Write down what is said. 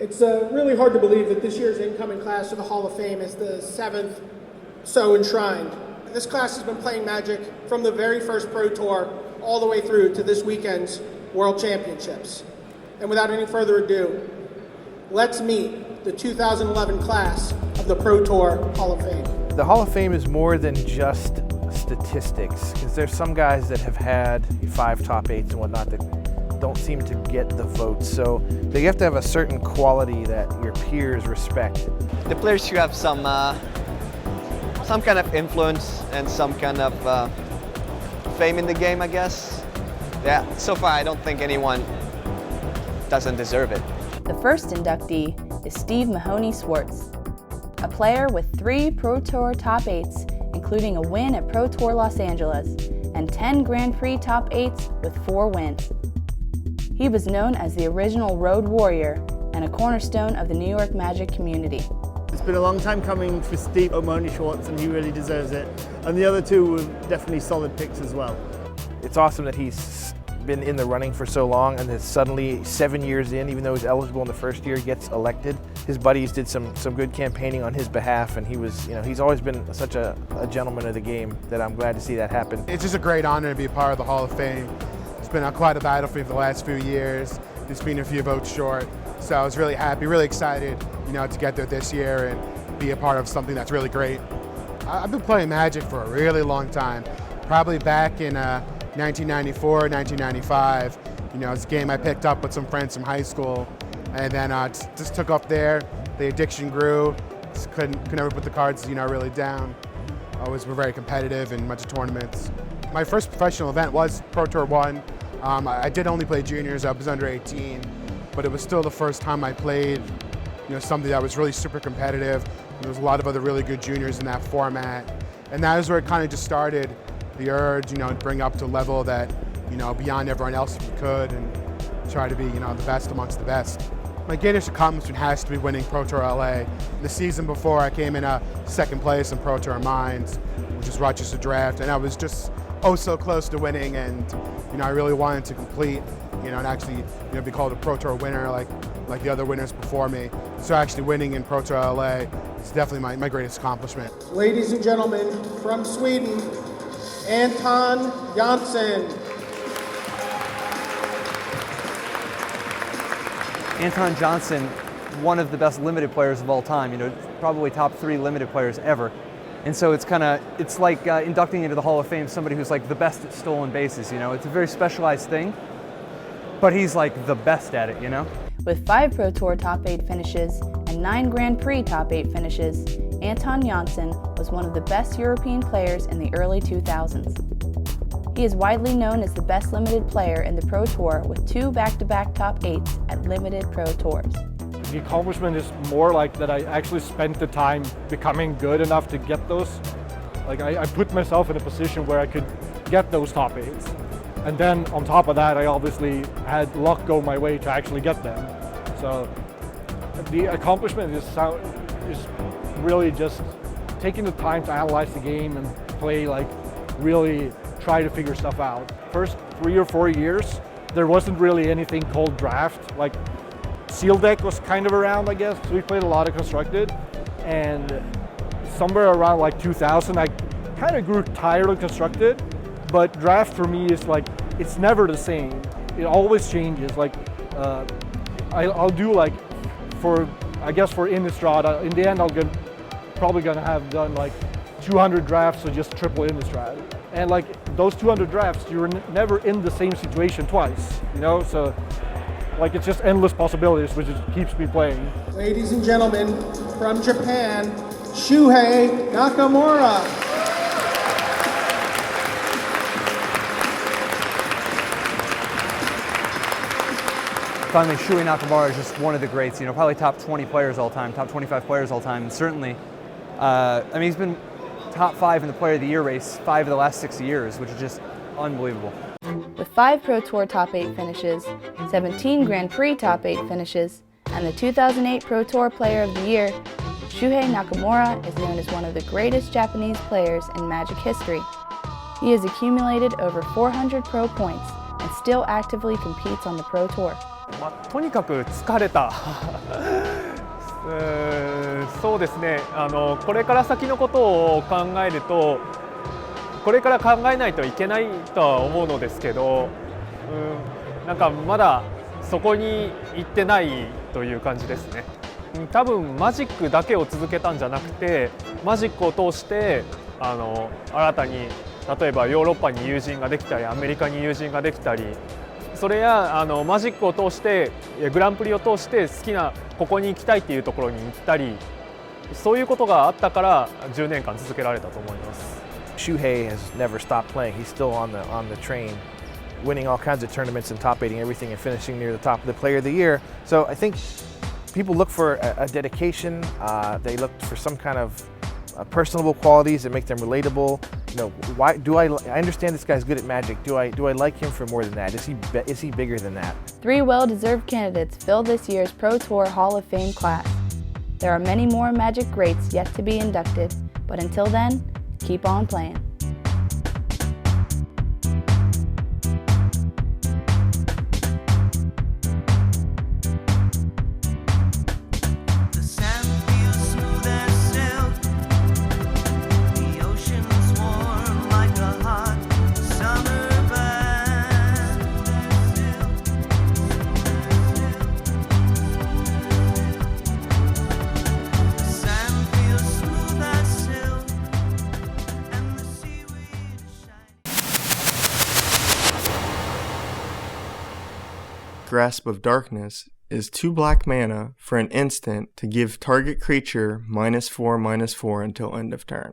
It's really hard to believe that this year's incoming class to the Hall of Fame is the 7th so enshrined. This class has been playing Magic from the very first Pro Tour all the way through to this weekend's World Championships. And without any further ado, let's meet the 2011 class of the Pro Tour Hall of Fame. The Hall of Fame is more than just statistics, because there's some guys that have had 5 top 8s and whatnot that don't seem to get the votes. So they have to have a certain quality that your peers respect. The players who have some kind of influence and some kind of fame in the game, I guess. Yeah, so far I don't think anyone doesn't deserve it. The first inductee is Steve Mahoney Swartz, a player with 3 Pro Tour top 8s, including a win at Pro Tour Los Angeles, and 10 Grand Prix top 8s with 4 wins. He was known as the original Road Warrior and a cornerstone of the New York Magic community. It's been a long time coming for Steve Mahoney Swartz, and he really deserves it. And the other 2 were definitely solid picks as well. It's awesome that he's been in the running for so long, and that suddenly 7 years in, even though he's eligible in the first year, gets elected. His buddies did some good campaigning on his behalf, and he was, he's always been such a gentleman of the game that I'm glad to see that happen. It's just a great honor to be a part of the Hall of Fame. It's been quite a battle for me for the last few years. Just being a few votes short. So I was really happy, really excited, to get there this year and be a part of something that's really great. I've been playing Magic for a really long time, probably back in 1994, 1995. It's a game I picked up with some friends from high school, and then just took off there. The addiction grew. Just could never put the cards, really down. Always were very competitive and went to tournaments. My first professional event was Pro Tour 1. I did only play juniors. I was under 18, but it was still the first time I played, something that was really super competitive. There was a lot of other really good juniors in that format, and that is where it kind of just started. The urge, to bring up to a level that, beyond everyone else if you could, and try to be, the best amongst the best. My greatest accomplishment has to be winning Pro Tour LA. The season before, I came in 2nd place in Pro Tour Mines, which is Rochester Draft, and I was just so close to winning, and I really wanted to complete, and actually, be called a Pro Tour winner like the other winners before me. So actually winning in Pro Tour LA is definitely my greatest accomplishment. Ladies and gentlemen, from Sweden, Anton Jonsson. Anton Jonsson, one of the best limited players of all time, probably top 3 limited players ever. And so it's like inducting into the Hall of Fame somebody who's like the best at stolen bases, It's a very specialized thing, but he's like the best at it, With 5 Pro Tour top 8 finishes and 9 Grand Prix top 8 finishes, Anton Jonsson was one of the best European players in the early 2000s. He is widely known as the best limited player in the Pro Tour with 2 back-to-back top 8s at limited Pro Tours. The accomplishment is more like that I actually spent the time becoming good enough to get those. Like I put myself in a position where I could get those top 8s. And then on top of that, I obviously had luck go my way to actually get them. So the accomplishment is really just taking the time to analyze the game and play, really try to figure stuff out. First 3 or 4 years, there wasn't really anything called draft. Seal deck was kind of around, I guess. So we played a lot of constructed, and somewhere around 2000, I kind of grew tired of constructed. But draft for me is it's never the same. It always changes. I'll do for Innistrad, in the end probably gonna have done 200 drafts, so just triple Innistrad. And those 200 drafts, you're never in the same situation twice, So it's just endless possibilities, which keeps me playing. Ladies and gentlemen, from Japan, Shuhei Nakamura. Finally, Shuhei Nakamura is just one of the greats, probably top 20 players all time, top 25 players all time, and certainly, he's been top 5 in the Player of the Year race 5 of the last 6 years, which is just unbelievable. With 5 Pro Tour top 8 finishes, 17 Grand Prix top 8 finishes, and the 2008 Pro Tour Player of the Year, Shuhei Nakamura is known as one of the greatest Japanese players in Magic history. He has accumulated over 400 pro points and still actively competes on the Pro Tour. とにかく疲れたそうですね、これから先のことを考えるとこれから考えないといけないとは思うのですけど、なんかまだそこに行ってないという感じですね。多分マジックだけを続けたんじゃなくて、マジックを通して新たに例えばヨーロッパに友人ができたりアメリカに友人ができたり、それやマジックを通してグランプリを通して好きなここに行きたいっていうところに行ったり、そういうことがあったから10年間続けられたと思います。Shuhei has never stopped playing. He's still on the train, winning all kinds of tournaments and top 8ing everything and finishing near the top of the Player of the Year. So I think people look for a dedication. They look for some kind of personable qualities that make them relatable. You know, why do I understand this guy's good at Magic? Do I like him for more than that? Is he bigger than that? 3 well-deserved candidates fill this year's Pro Tour Hall of Fame class. There are many more Magic greats yet to be inducted, but until then, keep on playing. Grasp of Darkness is 2 black mana for an instant to give target creature -4/-4 until end of turn.